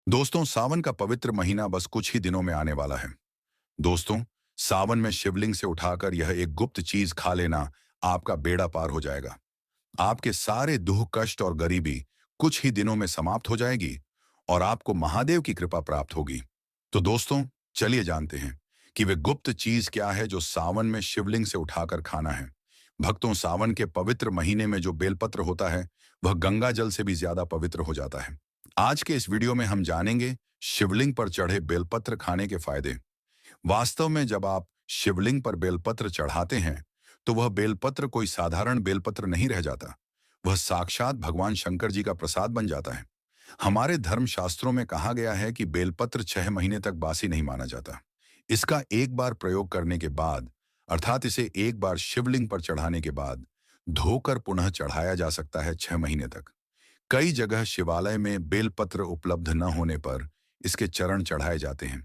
दोस्तों, सावन का पवित्र महीना बस कुछ ही दिनों में आने वाला है। दोस्तों, सावन में शिवलिंग से उठाकर यह एक गुप्त चीज खा लेना आपका बेड़ा पार हो जाएगा। आपके सारे दुख, कष्ट और गरीबी कुछ ही दिनों में समाप्त हो जाएगी और आपको महादेव की कृपा प्राप्त होगी। तो दोस्तों, चलिए जानते हैं कि वे गुप्त चीज क्या है जो सावन में शिवलिंग से उठाकर खाना है। भक्तों, सावन के पवित्र महीने में जो बेलपत्र होता है वह गंगा जल से भी ज्यादा पवित्र हो जाता है। आज के इस वीडियो में हम जानेंगे शिवलिंग पर चढ़े बेलपत्र खाने के फायदे। वास्तव में जब आप शिवलिंग पर बेलपत्र चढ़ाते हैं तो वह बेलपत्र कोई साधारण बेलपत्र नहीं रह जाता। वह साक्षात भगवान शंकर जी का प्रसाद बन जाता है। हमारे धर्म शास्त्रों में कहा गया है कि बेलपत्र 6 महीने तक बासी नहीं माना जाता। इसका एक बार प्रयोग करने के बाद, अर्थात इसे एक बार शिवलिंग पर चढ़ाने के बाद धोकर पुनः चढ़ाया जा सकता है 6 महीने तक। कई जगह शिवालय में बेलपत्र उपलब्ध न होने पर इसके चरण चढ़ाए जाते हैं।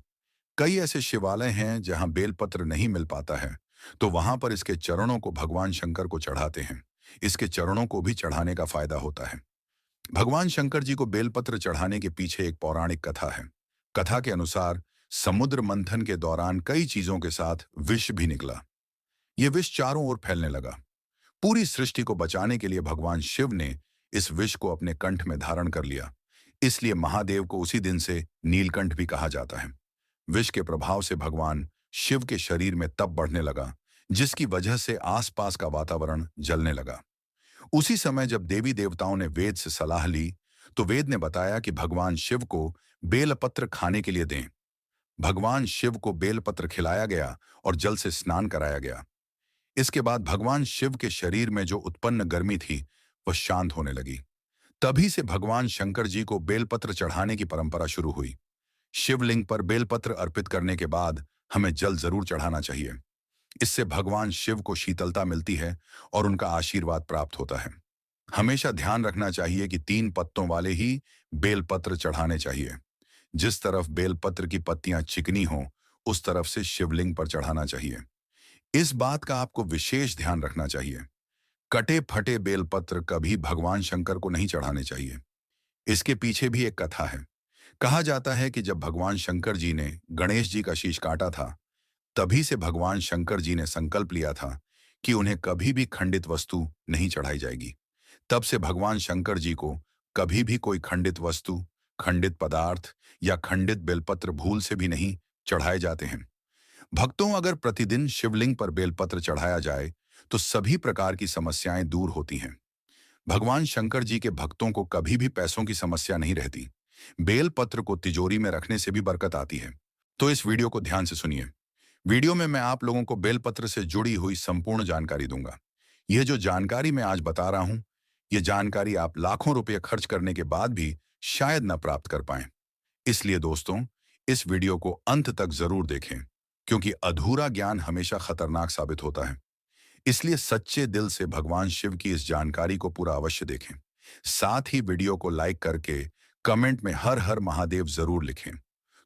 कई ऐसे शिवालय हैं जहां बेलपत्र नहीं मिल पाता है, तो वहां पर इसके चरणों को भगवान शंकर को चढ़ाते हैं। इसके चरणों को भी चढ़ाने का फायदा होता है। भगवान शंकर जी को बेलपत्र चढ़ाने के पीछे एक पौराणिक कथा है। कथा के अनुसार समुद्र मंथन के दौरान कई चीजों के साथ विष भी निकला। ये विष चारों ओर फैलने लगा। पूरी सृष्टि को बचाने के लिए भगवान शिव ने इस विष को अपने कंठ में धारण कर लिया। इसलिए महादेव को उसी दिन से नीलकंठ भी कहा जाता है। विष के प्रभाव से भगवान शिव के शरीर में तप बढ़ने लगा, जिसकी वजह से आसपास का वातावरण जलने लगा। उसी समय जब देवी देवताओं ने वेद से सलाह ली, तो वेद ने बताया कि भगवान शिव को बेलपत्र खाने के लिए दें। भगवान शिव को बेलपत्र खिलाया गया और जल से स्नान कराया गया। इसके बाद भगवान शिव के शरीर में जो उत्पन्न गर्मी थी वह शांत होने लगी। तभी से भगवान शंकर जी को बेलपत्र चढ़ाने की परंपरा शुरू हुई। शिवलिंग पर बेलपत्र अर्पित करने के बाद हमें जल जरूर चढ़ाना चाहिए। इससे भगवान शिव को शीतलता मिलती है और उनका आशीर्वाद प्राप्त होता है। हमेशा ध्यान रखना चाहिए कि 3 पत्तों वाले ही बेलपत्र चढ़ाने चाहिए। जिस तरफ बेलपत्र की पत्तियां चिकनी हों, उस तरफ से शिवलिंग पर चढ़ाना चाहिए। इस बात का आपको विशेष ध्यान रखना चाहिए। कटे फटे बेलपत्र कभी भगवान शंकर को नहीं चढ़ाने चाहिए। इसके पीछे भी एक कथा है। कहा जाता है कि जब भगवान शंकर जी ने गणेश जी का शीश काटा था, तभी से भगवान शंकर जी ने संकल्प लिया था कि उन्हें कभी भी खंडित वस्तु नहीं चढ़ाई जाएगी। तब से भगवान शंकर जी को कभी भी कोई खंडित वस्तु, खंडित पदार्थ या खंडित बेलपत्र भूल से भी नहीं चढ़ाए जाते हैं। भक्तों, अगर प्रतिदिन शिवलिंग पर बेलपत्र चढ़ाया जाए तो सभी प्रकार की समस्याएं दूर होती हैं। भगवान शंकर जी के भक्तों को कभी भी पैसों की समस्या नहीं रहती। बेलपत्र को तिजोरी में रखने से भी बरकत आती है। तो इस वीडियो को ध्यान से सुनिए। वीडियो में मैं आप लोगों को बेलपत्र से जुड़ी हुई संपूर्ण जानकारी दूंगा। यह जो जानकारी मैं आज बता रहा हूं, यह जानकारी आप लाखों रुपए खर्च करने के बाद भी शायद न प्राप्त कर पाएं। इसलिए दोस्तों, इस वीडियो को अंत तक जरूर देखें, क्योंकि अधूरा ज्ञान हमेशा खतरनाक साबित होता है। इसलिए सच्चे दिल से भगवान शिव की इस जानकारी को पूरा अवश्य देखें। साथ ही वीडियो को लाइक करके कमेंट में हर हर महादेव जरूर लिखें।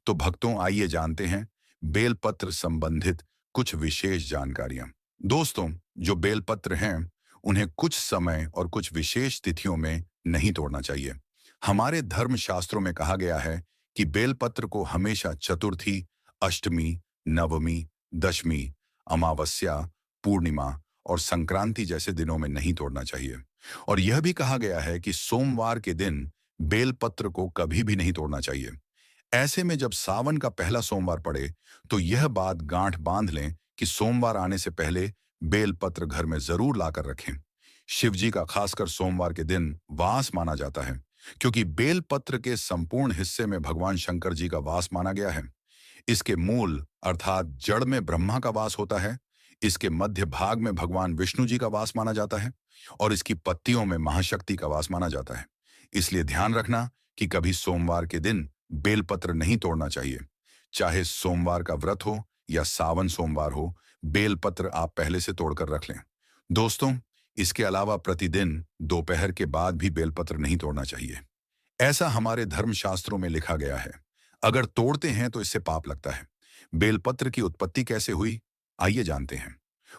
तो भक्तों, आइए जानते हैं बेलपत्र संबंधित कुछ विशेष जानकारियां। दोस्तों, जो बेलपत्र हैं उन्हें कुछ समय और कुछ विशेष तिथियों में नहीं तोड़ना चाहिए। हमारे धर्म शास्त्रों में कहा गया है कि बेलपत्र को हमेशा चतुर्थी, अष्टमी, नवमी, दशमी, अमावस्या, पूर्णिमा और संक्रांति जैसे दिनों में नहीं तोड़ना चाहिए। और यह भी कहा गया है कि सोमवार के दिन बेलपत्र को कभी भी नहीं तोड़ना चाहिए। ऐसे में जब सावन का पहला सोमवार पड़े तो यह बात गांठ बांध लें कि सोमवार आने से पहले बेलपत्र घर में जरूर लाकर रखें। शिवजी का खासकर सोमवार के दिन वास माना जाता है, क्योंकि बेलपत्र के संपूर्ण हिस्से में भगवान शंकर जी का वास माना गया है। इसके मूल अर्थात जड़ में ब्रह्मा का वास होता है। इसके मध्य भाग में भगवान विष्णु जी का वास माना जाता है और इसकी पत्तियों में महाशक्ति का वास माना जाता है। इसलिए ध्यान रखना कि कभी सोमवार के दिन बेलपत्र नहीं तोड़ना चाहिए। चाहे सोमवार का व्रत हो या सावन सोमवार हो, बेलपत्र आप पहले से तोड़कर रख लें। दोस्तों, इसके अलावा प्रतिदिन दोपहर के बाद भी बेलपत्र नहीं तोड़ना चाहिए। ऐसा हमारे धर्मशास्त्रों में लिखा गया है। अगर तोड़ते हैं तो इससे पाप लगता है। बेलपत्र की उत्पत्ति कैसे हुई, आइए जानते हैं।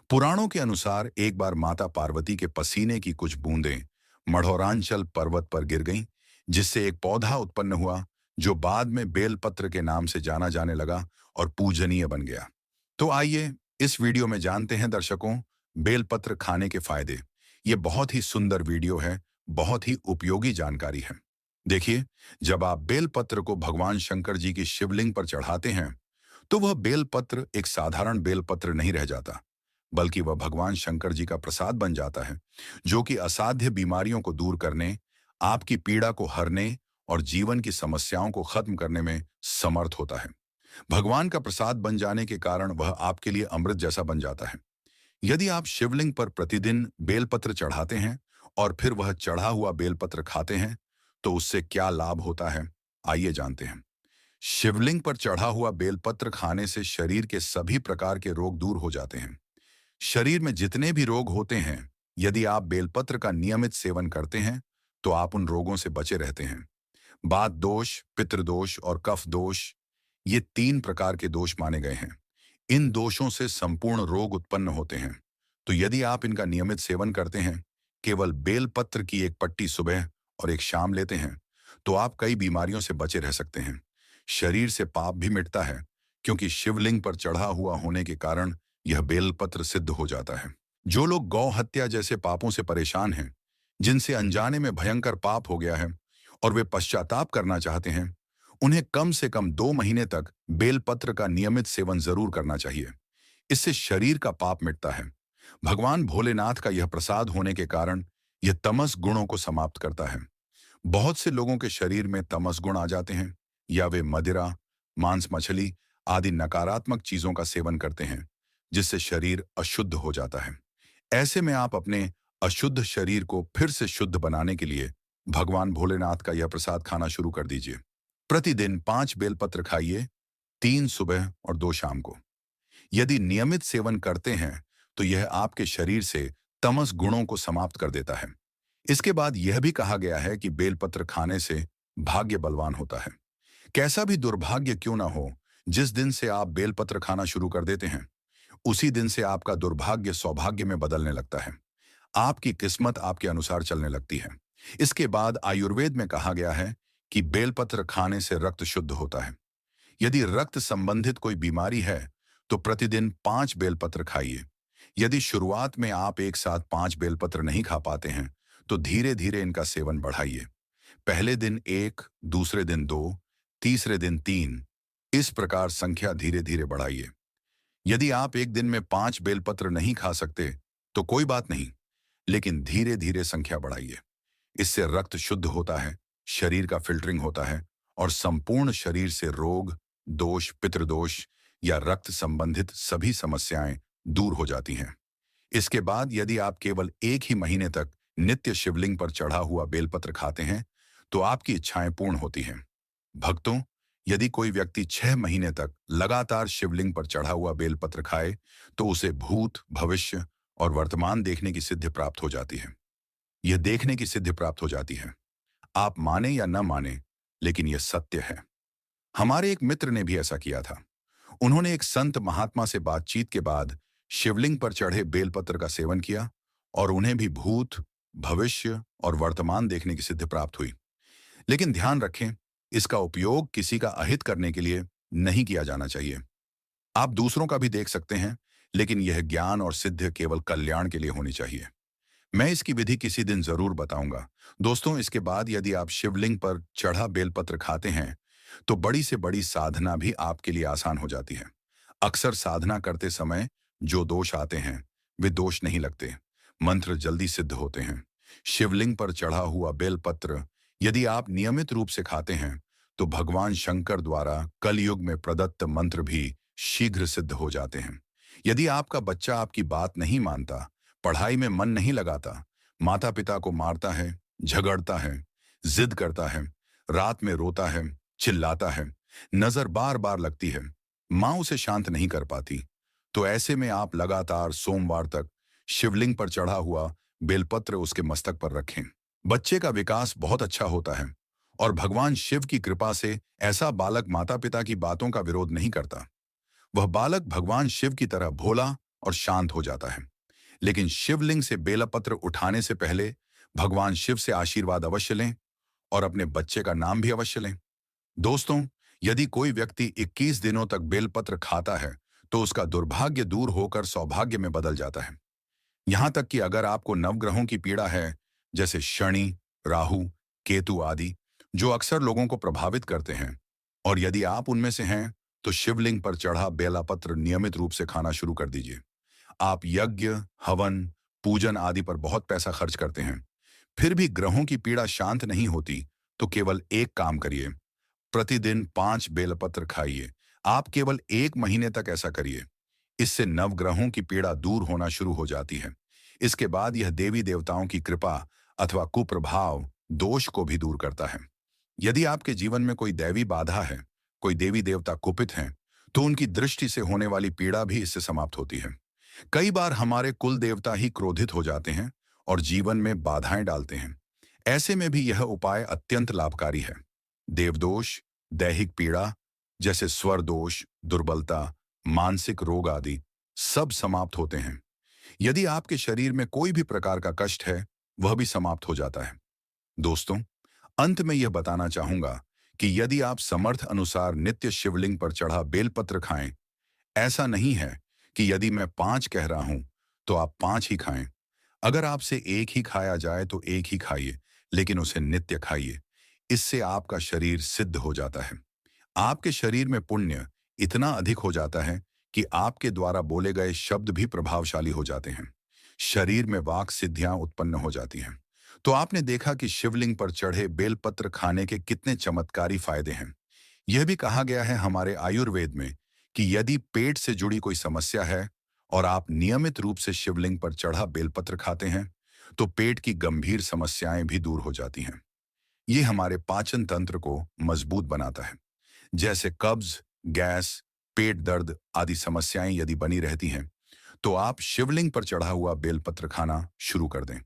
पुराणों के अनुसार एक बार माता पार्वती के पसीने की कुछ बूंदें मढ़ौरांचल पर्वत पर गिर गईं, जिससे एक पौधा उत्पन्न हुआ जो बाद में बेलपत्र के नाम से जाना जाने लगा और पूजनीय बन गया। तो आइए इस वीडियो में जानते हैं दर्शकों, बेलपत्र खाने के फायदे। ये बहुत ही सुंदर वीडियो है, बहुत ही उपयोगी जानकारी है। देखिए, जब आप बेलपत्र को भगवान शंकर जी की शिवलिंग पर चढ़ाते हैं, तो वह बेलपत्र एक साधारण बेलपत्र नहीं रह जाता, बल्कि वह भगवान शंकर जी का प्रसाद बन जाता है, जो कि असाध्य बीमारियों को दूर करने, आपकी पीड़ा को हरने और जीवन की समस्याओं को खत्म करने में समर्थ होता है। भगवान का प्रसाद बन जाने के कारण वह आपके लिए अमृत जैसा बन जाता है। यदि आप शिवलिंग पर प्रतिदिन बेलपत्र चढ़ाते हैं और फिर वह चढ़ा हुआ बेलपत्र खाते हैं, तो उससे क्या लाभ होता है, आइए जानते हैं। शिवलिंग पर चढ़ा हुआ बेलपत्र खाने से शरीर के सभी प्रकार के रोग दूर हो जाते हैं। शरीर में जितने भी रोग होते हैं, यदि आप बेलपत्र का नियमित सेवन करते हैं, तो आप उन रोगों से बचे रहते हैं। वात दोष, पितृदोष और कफ दोष, ये 3 प्रकार के दोष माने गए हैं। इन दोषों से संपूर्ण रोग उत्पन्न होते हैं। तो यदि आप इनका नियमित सेवन करते हैं, केवल बेलपत्र की एक पट्टी सुबह और एक शाम लेते हैं, तो आप कई बीमारियों से बचे रह सकते हैं। शरीर से पाप भी मिटता है, क्योंकि शिवलिंग पर चढ़ा हुआ होने के कारण यह बेलपत्र सिद्ध हो जाता है। जो लोग गौ हत्या जैसे पापों से परेशान हैं, जिनसे अनजाने में भयंकर पाप हो गया है और वे पश्चाताप करना चाहते हैं, उन्हें कम से कम 2 महीने तक बेलपत्र का नियमित सेवन जरूर करना चाहिए। इससे शरीर का पाप मिटता है। भगवान भोलेनाथ का यह प्रसाद होने के कारण यह तमस गुणों को समाप्त करता है। बहुत से लोगों के शरीर में तमस गुण आ जाते हैं, या वे मदिरा, मांस मछली आदि नकारात्मक चीजों का सेवन करते हैं, जिससे शरीर अशुद्ध हो जाता है। ऐसे में आप अपने अशुद्ध शरीर को फिर से शुद्ध बनाने के लिए भगवान भोलेनाथ का यह प्रसाद खाना शुरू कर दीजिए। प्रतिदिन 5 बेलपत्र खाइए, 3 सुबह और 2 शाम को। यदि नियमित सेवन करते हैं, तो यह आपके शरीर से तमस गुणों को समाप्त कर देता है। इसके बाद यह भी कहा गया है कि बेलपत्र खाने से भाग्य बलवान होता है। कैसा भी दुर्भाग्य क्यों ना हो, जिस दिन से आप बेलपत्र खाना शुरू कर देते हैं, उसी दिन से आपका दुर्भाग्य सौभाग्य में बदलने लगता है। आपकी किस्मत आपके अनुसार चलने लगती है। इसके बाद आयुर्वेद में कहा गया है कि बेलपत्र खाने से रक्त शुद्ध होता है। यदि रक्त संबंधित कोई बीमारी है, तो प्रतिदिन 5 बेलपत्र खाइए। यदि शुरुआत में आप एक साथ 5 बेलपत्र नहीं खा पाते हैं, तो धीरे धीरे इनका सेवन बढ़ाइए। पहले दिन 1, दूसरे दिन 2, तीसरे दिन 3, इस प्रकार संख्या धीरे धीरे बढ़ाइए। यदि आप एक दिन में 5 बेलपत्र नहीं खा सकते, तो कोई बात नहीं, लेकिन धीरे धीरे संख्या बढ़ाइए। इससे रक्त शुद्ध होता है, शरीर का फिल्टरिंग होता है और संपूर्ण शरीर से रोग, दोष, पितृदोष या रक्त संबंधित सभी समस्याएं दूर हो जाती हैं। इसके बाद यदि आप केवल 1 ही महीने तक नित्य शिवलिंग पर चढ़ा हुआ बेलपत्र खाते हैं, तो आपकी इच्छाएं पूर्ण होती हैं। भक्तों, यदि कोई व्यक्ति 6 महीने तक लगातार शिवलिंग पर चढ़ा हुआ बेलपत्र खाए, तो उसे भूत, भविष्य और वर्तमान देखने की सिद्धि प्राप्त हो जाती है। यह देखने की सिद्धि प्राप्त हो जाती है। आप माने या न माने, लेकिन यह सत्य है। हमारे एक मित्र ने भी ऐसा किया था। उन्होंने एक संत महात्मा से बातचीत के बाद शिवलिंग पर चढ़े बेलपत्र का सेवन किया और उन्हें भी भूत, भविष्य और वर्तमान देखने की सिद्धि प्राप्त हुई। लेकिन ध्यान रखें, इसका उपयोग किसी का अहित करने के लिए नहीं किया जाना चाहिए। आप दूसरों का भी देख सकते हैं, लेकिन यह ज्ञान और सिद्धि केवल कल्याण के लिए होनी चाहिए। मैं इसकी विधि किसी दिन जरूर बताऊंगा। दोस्तों, इसके बाद यदि आप शिवलिंग पर चढ़ा बेलपत्र खाते हैं, तो बड़ी से बड़ी साधना भी आपके लिए आसान हो जाती है। अक्सर साधना करते समय जो दोष आते हैं, वे दोष नहीं लगते। मंत्र जल्दी सिद्ध होते हैं। शिवलिंग पर चढ़ा हुआ बेलपत्र यदि आप नियमित रूप से खाते हैं, तो भगवान शंकर द्वारा कलयुग में प्रदत्त मंत्र भी शीघ्र सिद्ध हो जाते हैं। यदि आपका बच्चा आपकी बात नहीं मानता, पढ़ाई में मन नहीं लगाता, माता पिता को मारता है, झगड़ता है, जिद करता है, रात में रोता है, चिल्लाता है, नजर बार बार लगती है, मां उसे शांत नहीं कर पाती, तो ऐसे में आप लगातार सोमवार तक शिवलिंग पर चढ़ा हुआ बेलपत्र उसके मस्तक पर रखें। बच्चे का विकास बहुत अच्छा होता है और भगवान शिव की कृपा से ऐसा बालक माता पिता की बातों का विरोध नहीं करता। वह बालक भगवान शिव की तरह भोला और शांत हो जाता है। लेकिन शिवलिंग से बेलपत्र उठाने से पहले भगवान शिव से आशीर्वाद अवश्य लें और अपने बच्चे का नाम भी अवश्य लें। दोस्तों, यदि कोई व्यक्ति 21 दिनों तक बेलपत्र खाता है, तो उसका दुर्भाग्य दूर होकर सौभाग्य में बदल जाता है। यहां तक कि अगर आपको नवग्रहों की पीड़ा है, जैसे शनि, राहु, केतु आदि, जो अक्सर लोगों को प्रभावित करते हैं, और यदि आप उनमें से हैं, तो शिवलिंग पर चढ़ा बेलापत्र नियमित रूप से खाना शुरू कर दीजिए। आप यज्ञ, हवन, पूजन आदि पर बहुत पैसा खर्च करते हैं, फिर भी ग्रहों की पीड़ा शांत नहीं होती, तो केवल एक काम करिए, प्रतिदिन 5 बेलपत्र खाइए। आप केवल 1 महीने तक ऐसा करिए। इससे नवग्रहों की पीड़ा दूर होना शुरू हो जाती है। इसके बाद यह देवी देवताओं की कृपा अथवा कुप्रभाव दोष को भी दूर करता है। यदि आपके जीवन में कोई दैवी बाधा है, कोई देवी देवता कुपित हैं, तो उनकी दृष्टि से होने वाली पीड़ा भी इससे समाप्त होती है। कई बार हमारे कुल देवता ही क्रोधित हो जाते हैं और जीवन में बाधाएं डालते हैं। ऐसे में भी यह उपाय अत्यंत लाभकारी है। देवदोष, दैहिक पीड़ा जैसे स्वर दोष, दुर्बलता, मानसिक रोग आदि सब समाप्त होते हैं। यदि आपके शरीर में कोई भी प्रकार का कष्ट है, वह भी समाप्त हो जाता है। दोस्तों, अंत में यह बताना चाहूंगा कि यदि आप समर्थ अनुसार नित्य शिवलिंग पर चढ़ा बेलपत्र खाएं, ऐसा नहीं है कि यदि मैं 5 कह रहा हूं, तो आप 5 ही खाएं। अगर आपसे एक ही खाया जाए तो एक ही खाइए, लेकिन उसे नित्य खाइए। इससे आपका शरीर सिद्ध हो जाता है। आपके शरीर में पुण्य इतना अधिक हो जाता है कि आपके द्वारा बोले गए शब्द भी प्रभावशाली हो जाते हैं। शरीर में वाक सिद्धियां उत्पन्न हो जाती हैं। तो आपने देखा कि शिवलिंग पर चढ़े बेलपत्र खाने के कितने चमत्कारी फायदे हैं। यह भी कहा गया है हमारे आयुर्वेद में कि यदि पेट से जुड़ी कोई समस्या है और आप नियमित रूप से शिवलिंग पर चढ़ा बेलपत्र खाते हैं, तो पेट की गंभीर समस्याएं भी दूर हो जाती हैं। ये हमारे पाचन तंत्र को मजबूत बनाता है। जैसे कब्ज, गैस, पेट दर्द आदि समस्याएं यदि बनी रहती हैं, तो आप शिवलिंग पर चढ़ा हुआ बेलपत्र खाना शुरू कर दें।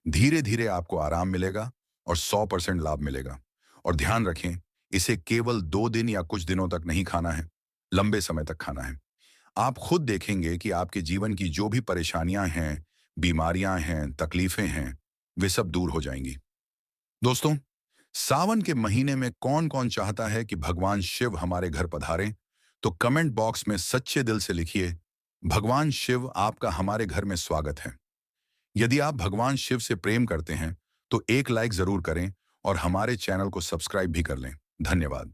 धीरे धीरे आपको आराम मिलेगा और 100% लाभ मिलेगा। और ध्यान रखें, इसे केवल 2 दिन या कुछ दिनों तक नहीं खाना है, लंबे समय तक खाना है। आप खुद देखेंगे कि आपके जीवन की जो भी परेशानियां हैं, बीमारियां हैं, तकलीफें हैं, वे सब दूर हो जाएंगी। दोस्तों, सावन के महीने में कौन कौन चाहता है कि भगवान शिव हमारे घर पधारें? तो कमेंट बॉक्स में सच्चे दिल से लिखिए, भगवान शिव आपका हमारे घर में स्वागत है। यदि आप भगवान शिव से प्रेम करते हैं, तो एक लाइक जरूर करें और हमारे चैनल को सब्सक्राइब भी कर लें। धन्यवाद।